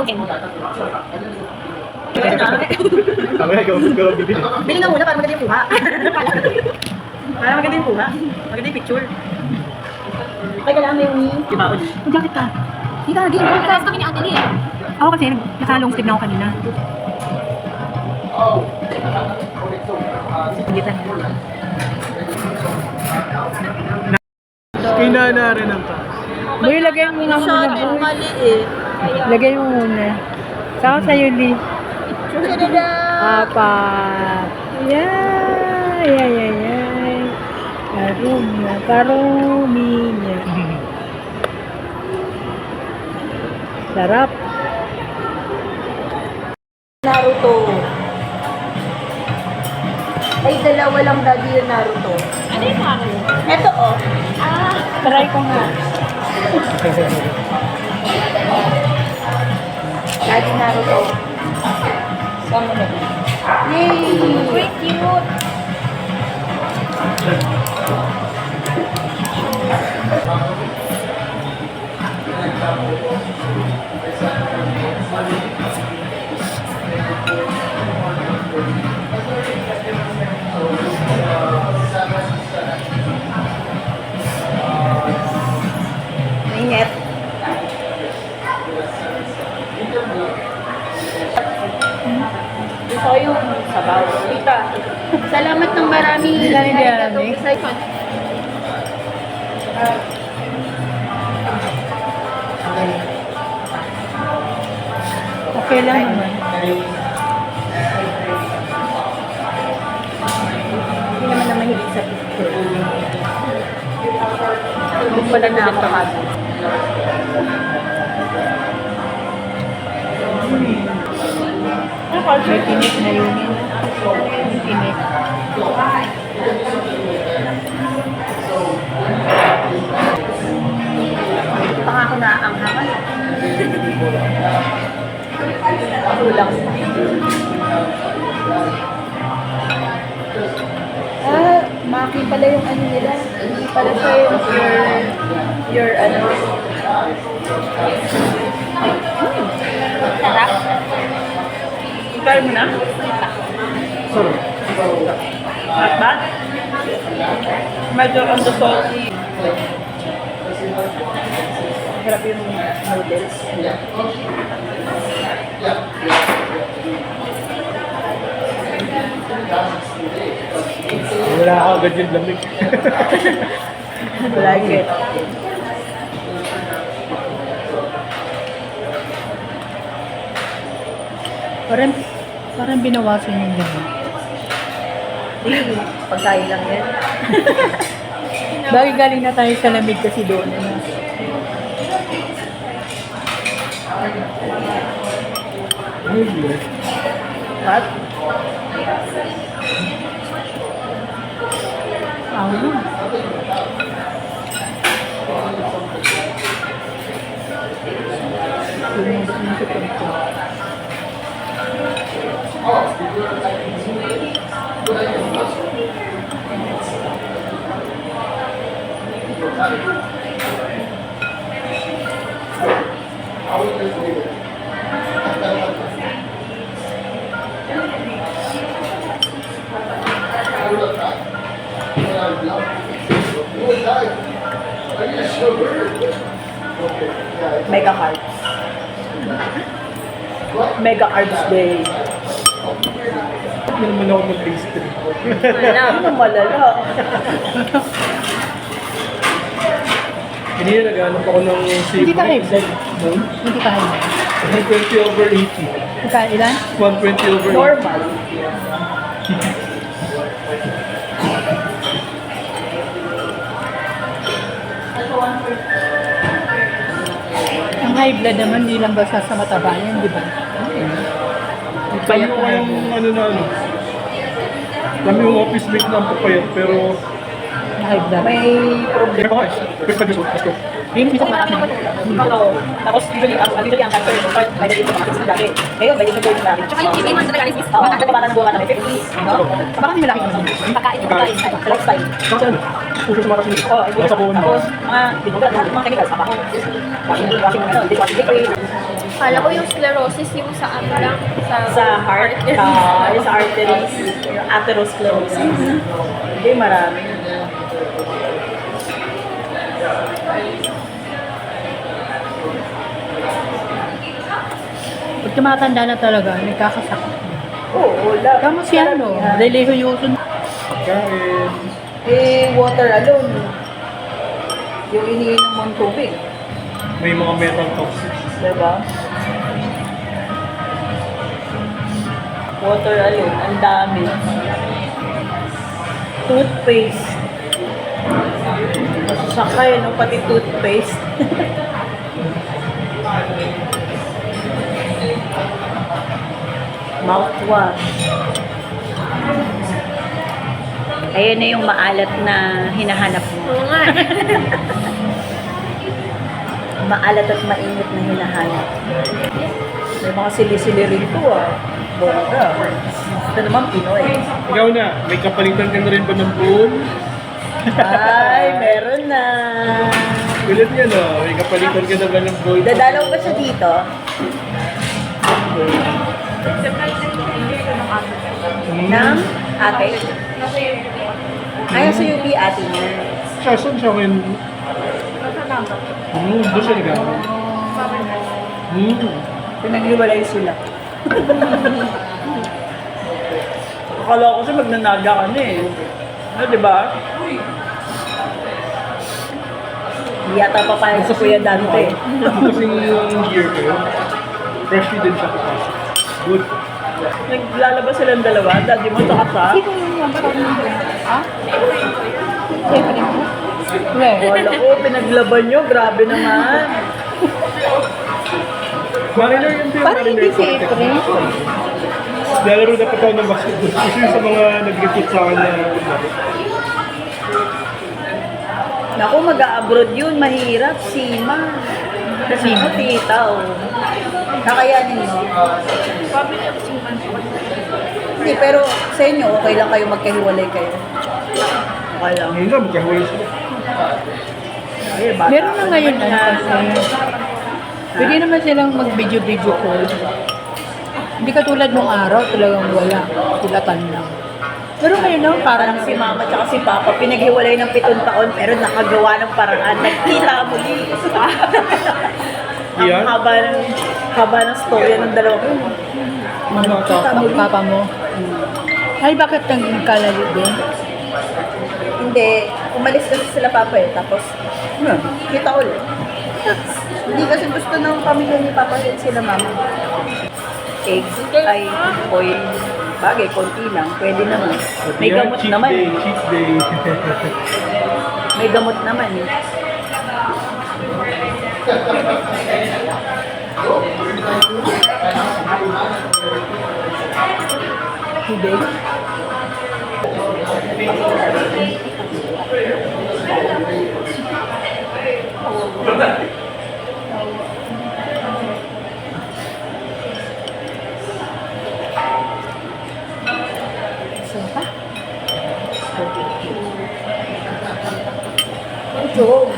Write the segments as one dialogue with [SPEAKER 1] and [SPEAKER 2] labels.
[SPEAKER 1] chicken.
[SPEAKER 2] Bili nga muna para maganda yung kuha. Para maganda yung kuha. Maganda yung picture. Ay, kailangan mo yung ibaon.
[SPEAKER 1] Mag-jacket ka.
[SPEAKER 2] Hindi ka, game.
[SPEAKER 1] Magkakalas kami ni Ate Lee. Ako kasi, naka-long sleeve na ako kanina. Gitan.
[SPEAKER 3] Kinana rin ang taas.
[SPEAKER 1] Boy, lagay mo muna muna.
[SPEAKER 2] Mali eh.
[SPEAKER 1] Lagay mo muna. Saka sa'yo, Lee.
[SPEAKER 2] Tadada!
[SPEAKER 1] Apat. Yay! Karuminya. Sarap.
[SPEAKER 2] Naruto. Ay, dalawa lang daddy yung Naruto.
[SPEAKER 1] Ano yung Naruto?
[SPEAKER 2] Eto oh.
[SPEAKER 1] Try ko nga.
[SPEAKER 2] Daddy Naruto. Sama na. Yay!
[SPEAKER 1] Uy, cute.
[SPEAKER 2] Mainit. Gusto ko yung sabaw. Tita, salamat ng marami.
[SPEAKER 1] Hindi na rin yan, eh. Okay lang naman.
[SPEAKER 2] Hindi naman na mahilig sa picture. Hindi pala na ako kagad.
[SPEAKER 1] May tinik na yun. May tinik.
[SPEAKER 2] Hindi pa nga ako naaanghangan. Ako lang. Maki pala yung ano nila. Hindi pala siya yung your ano. Sarap. Try mo na?
[SPEAKER 3] Sorry.
[SPEAKER 2] Not bad? Medyo on the salty. Sarap yung noodles.
[SPEAKER 3] Wala ako agad yung lamig.
[SPEAKER 2] Like it.
[SPEAKER 1] Parang binawasan yung gano'n.
[SPEAKER 2] Pagkain lang yan.
[SPEAKER 1] Bagay galing na tayo sa lamig kasi doon. Ano?
[SPEAKER 2] What? Mega carbs. Mega carbs day.
[SPEAKER 3] Hindi naman ako mag-pastry.
[SPEAKER 2] Wala, ano malala.
[SPEAKER 3] Hindi nag-aanap ako ng
[SPEAKER 1] Hindi ka high blood.
[SPEAKER 3] Hmm?
[SPEAKER 1] Hindi ka high blood.
[SPEAKER 3] 120/80.
[SPEAKER 1] Ika, ilan?
[SPEAKER 3] 120/80.
[SPEAKER 2] Normal.
[SPEAKER 1] Ang high blood naman, hindi lang basta sa mataba yan, di ba?
[SPEAKER 3] Kami ko yung ano na ano. Kami yung office mate na ang papayat pero
[SPEAKER 1] High blood.
[SPEAKER 2] May problem.
[SPEAKER 3] pero guys, pero pag-gusto.
[SPEAKER 1] Yun, isa pa natin.
[SPEAKER 2] Oo. Tapos usually ang cancer, part by the age of mga 60 dati. Ngayon, by the age of 30 dati.
[SPEAKER 4] Tsaka yung chicken, mas talaga is
[SPEAKER 2] Oo, ang bata ng buwan namin, 50s. No?
[SPEAKER 1] Baka hindi malaki naman.
[SPEAKER 4] pagkain. Pagkain.
[SPEAKER 2] Lifestyle.
[SPEAKER 3] Kasi ano, puso sa mga kasi.
[SPEAKER 2] Oo, ay,
[SPEAKER 3] Nasa phone.
[SPEAKER 2] tapos, mga chemicals, tapa. Dishwashing liquid.
[SPEAKER 4] Kala ko yung sclerosis yung sa ano lang.
[SPEAKER 2] Sa heart, yung sa arteries, yung atherosclerosis. Hindi, marami.
[SPEAKER 1] Pag tumatanda na talaga, nagkakasakit.
[SPEAKER 2] Oo, love.
[SPEAKER 1] Tama si ano, Deleho Yuson.
[SPEAKER 3] Kain.
[SPEAKER 2] Eh, water alone. Yung iniinom mong tubig.
[SPEAKER 3] May mga metal toxins.
[SPEAKER 2] Diba? Water alone, ang dami. Toothpaste. Masasakay, no? Pati toothpaste. Mouthwash. Ayan na yung maalat na hinahanap mo.
[SPEAKER 4] Oo nga.
[SPEAKER 2] Maalat at mainit na hinahanap. May mga sili-sili rin to ah. Bongga. Ito naman Pinoy.
[SPEAKER 3] Ikaw na, may kapalitan ka na rin ba ng phone?
[SPEAKER 2] Ay, meron na.
[SPEAKER 3] Kulit niya no, may kapalitan ka na ba ng phone?
[SPEAKER 2] Dadalaw ba siya dito? Ng ate? Ay, sa UP ate niya.
[SPEAKER 3] Siya, saan siya ngayon? Doon siya nag-aaral.
[SPEAKER 2] Pinaghiwalay sila. Akala ko kasi magnanaga ka na eh. Ano, di ba? Hindi yata papayag sa Kuya Dante.
[SPEAKER 3] Kasing year ko yun. Freshly din siya kapasok. Good.
[SPEAKER 2] Naglalabas silang dalawa, daddy mo tsaka sa.
[SPEAKER 1] Sino yung number of number? Ha? Siyempre mo? Wala.
[SPEAKER 2] Wala ko, pinaglaban nyo, grabe naman.
[SPEAKER 3] Mariner yun din.
[SPEAKER 1] Parang hindi si April.
[SPEAKER 3] Lalaro na pataw ng basketball. Kasi yung sa mga nag-recruit sa akin na
[SPEAKER 2] Naku, mag-a-abroad yun, mahirap, sima. Kasi mo, tita, oh. Kakayanin mo. Hindi, pero sa inyo, okay lang kayo magkahiwalay kayo. Okay lang.
[SPEAKER 3] ngayon na, magkahuwalay sila.
[SPEAKER 2] Ay, bata
[SPEAKER 1] Meron na
[SPEAKER 2] pa
[SPEAKER 1] ngayon
[SPEAKER 2] naman
[SPEAKER 1] ano
[SPEAKER 2] yan.
[SPEAKER 1] kasi. Pwede naman silang mag-video call. Hindi katulad nung araw, talagang wala. Tilatan lang. Pero ngayon naman
[SPEAKER 2] Parang
[SPEAKER 1] parang
[SPEAKER 2] si mama tsaka si papa, pinaghiwalay ng 7 taon, pero nakagawa ng paraan. Nagkita muli. Ang
[SPEAKER 3] Yan?
[SPEAKER 2] haba ng storya ng dalawa ko.
[SPEAKER 1] ano to, papa mo. Ay, bakit nagkalali din?
[SPEAKER 2] Hindi, umalis kasi sila papa eh, tapos kita ulit. Hindi kasi gusto ng pamilya ni papa din sila mama. Eggs, ay oil, bagay, konti lang, pwede naman. May
[SPEAKER 3] Yan,
[SPEAKER 2] gamot
[SPEAKER 3] cheat
[SPEAKER 2] naman.
[SPEAKER 3] day, cheat day.
[SPEAKER 2] May gamot naman eh.
[SPEAKER 1] Today?
[SPEAKER 2] Jog.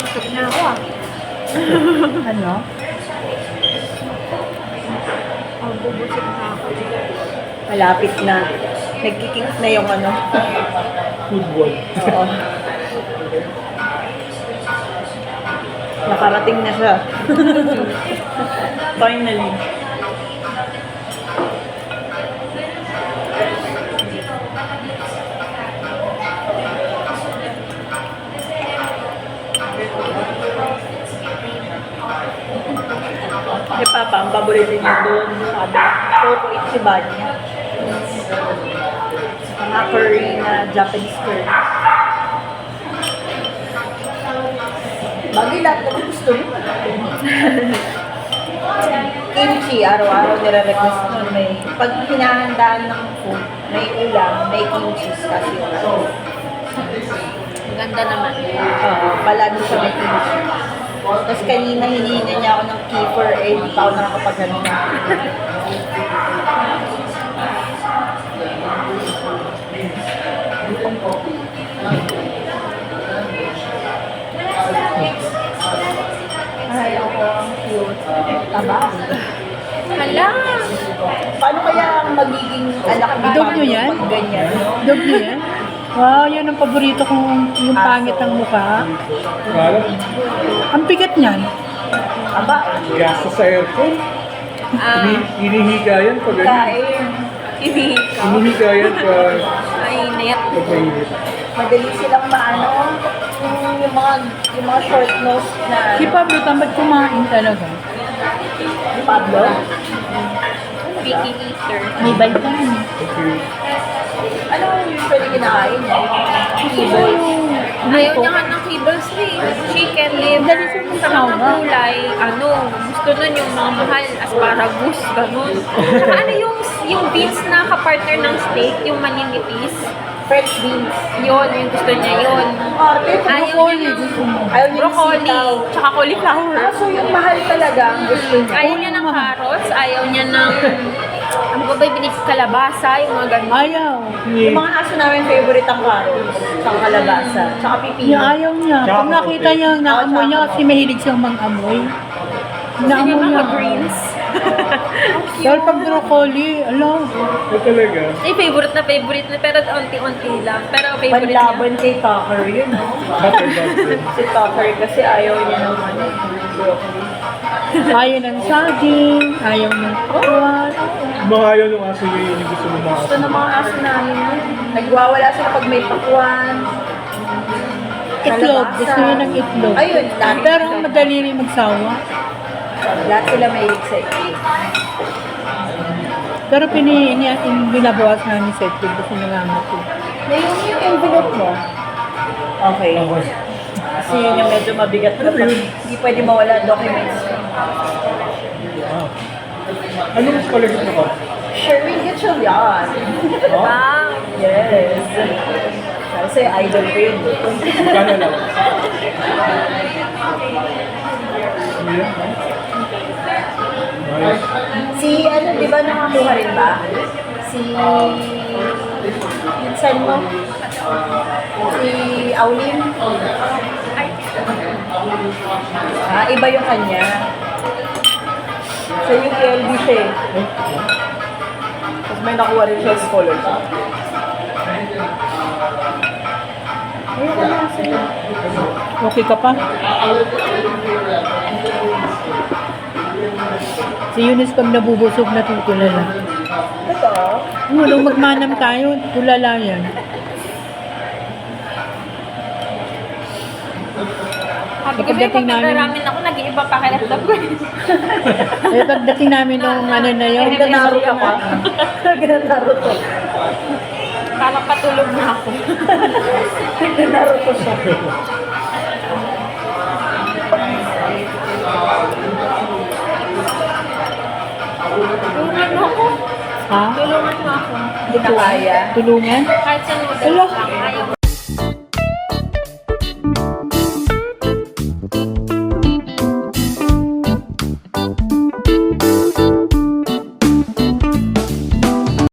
[SPEAKER 4] Busog na ako ah.
[SPEAKER 1] Ano?
[SPEAKER 4] Bubusog na ako.
[SPEAKER 2] Malapit na. Nagkikink na yung ano.
[SPEAKER 3] Football.
[SPEAKER 2] Oo. Nakarating na siya. Finally. Si Papa, ang paborito niya doon, sabi, Coco Ichiban niya. Mga curry na Japanese curry. Bagay lahat naman gusto mo. Kimchi, araw-araw nire-request nun. May, pag hinahandaan ng food, may ulam, may kimchi kasi
[SPEAKER 4] Ganda naman.
[SPEAKER 2] Oo, palagi siya may kinis. Tapos kanina hinihinga niya ako ng keeper, eh, di pa ako nakakapaganda. Ay, ako, ang cute. Taba.
[SPEAKER 4] Hala!
[SPEAKER 2] Paano kaya ang magiging anak ni
[SPEAKER 1] Dog
[SPEAKER 2] Pablo
[SPEAKER 1] niyo yan?
[SPEAKER 2] pag ganyan?
[SPEAKER 1] Dog niyo yan? Wow, yan ang paborito kong yung pangit ng mukha.
[SPEAKER 3] Kala,
[SPEAKER 1] Ang bigat niyan.
[SPEAKER 2] Aba,
[SPEAKER 3] gastos sa aircon. Hinihiga yan pag ganyan.
[SPEAKER 2] kain.
[SPEAKER 4] Inihikaw.
[SPEAKER 3] Hinihiga yan pag
[SPEAKER 4] Mainit.
[SPEAKER 3] mainit.
[SPEAKER 2] Madali silang maano. Yung mga short nose na
[SPEAKER 1] Si Pablo tamad kumain talaga.
[SPEAKER 2] Pablo.
[SPEAKER 4] Picky eater.
[SPEAKER 1] May vitamin.
[SPEAKER 3] Okay.
[SPEAKER 2] Ano ang usually kinakain niya?
[SPEAKER 1] Gusto yung
[SPEAKER 4] Ayaw niya nga ng kibbles eh. Chicken liver. Sa mga gulay, gusto nun yung mga mahal, asparagus, ganun. Saka ano yung beans na kapartner ng steak, yung maninipis.
[SPEAKER 2] French beans.
[SPEAKER 4] Yun, yung gusto niya yun.
[SPEAKER 2] Ate,
[SPEAKER 4] Ayaw niya ng
[SPEAKER 2] Ayaw niya ng
[SPEAKER 4] broccoli,
[SPEAKER 2] sitaw.
[SPEAKER 4] tsaka cauliflower.
[SPEAKER 2] So yung mahal talaga ang gusto niya.
[SPEAKER 4] Ayaw niya ng carrots, ayaw niya ng, ano ba ba yung binig kalabasa, yung mga ganun.
[SPEAKER 1] ayaw.
[SPEAKER 2] Yung mga aso namin favorite ang carrots, tsaka kalabasa, tsaka pipino.
[SPEAKER 1] Yung ayaw niya. Pag nakita niya, naamoy niya kasi mahilig siyang mang-amoy.
[SPEAKER 4] Gusto niya
[SPEAKER 1] Naamoy niya.
[SPEAKER 4] mga greens.
[SPEAKER 1] Dahil pag broccoli, alam.
[SPEAKER 3] Ay talaga.
[SPEAKER 4] Eh, favorite na, pero unti-unti lang. Pero favorite niya.
[SPEAKER 2] Panlaban kay Tucker yun, no?
[SPEAKER 3] Bakit bakit?
[SPEAKER 2] Si Tucker kasi ayaw niya ng ano, broccoli.
[SPEAKER 1] Ayaw ng saging, ayaw ng tuwan.
[SPEAKER 3] Mga ayaw ng aso niya yun yung gusto ng mga
[SPEAKER 2] Gusto
[SPEAKER 3] aso.
[SPEAKER 2] ng mga aso namin yun. Nagwawala sila pag may pakwan.
[SPEAKER 1] Itlog,
[SPEAKER 2] kalabasa.
[SPEAKER 1] gusto niya ng itlog.
[SPEAKER 2] Ayun, lahat.
[SPEAKER 1] Pero ang madali rin magsawa.
[SPEAKER 2] Lahat sila may sa itlog.
[SPEAKER 1] Pero binabawas nga ni Seth yung gusto niya nga ito.
[SPEAKER 2] Yung envelope mo. Okay.
[SPEAKER 3] Okay.
[SPEAKER 2] Kasi yun yung medyo mabigat na pag hindi pwede mawala documents.
[SPEAKER 3] Ah. Anong palagit mo ka?
[SPEAKER 2] Sherwin Gatchalian.
[SPEAKER 4] Wow.
[SPEAKER 2] Yes. Kasi idol ko yun.
[SPEAKER 3] Magkano lang? Ayan. Nice.
[SPEAKER 2] Si ano, di ba nakakuha rin ba? Si... Minsan mo? Si Aulin? Iba yung kanya. Siya yung KLB siya eh. Tapos may nakuha rin siya scholarship. Ayun ka na sa'yo.
[SPEAKER 1] Okay ka pa? Si Eunice pag nabubusog natutulala.
[SPEAKER 2] Ito?
[SPEAKER 1] Nung magmanam tayo, tulala yan.
[SPEAKER 4] Sabi ko,
[SPEAKER 1] Pagdating
[SPEAKER 4] pag
[SPEAKER 1] namin-
[SPEAKER 4] namin ako, nag-iiba pa kalatap ko.
[SPEAKER 1] Eh pagdating namin nung ano na yun,
[SPEAKER 2] Ganaro ka pa? Ganaro to.
[SPEAKER 4] Parang patulog na ako.
[SPEAKER 2] Ganaro to siya.
[SPEAKER 4] Tulungan mo ako.
[SPEAKER 1] ha?
[SPEAKER 4] Tulungan mo ako.
[SPEAKER 2] Hindi na kaya.
[SPEAKER 1] Tulungan?
[SPEAKER 4] Kahit sa noodles
[SPEAKER 1] Ala.
[SPEAKER 4] lang. Ayaw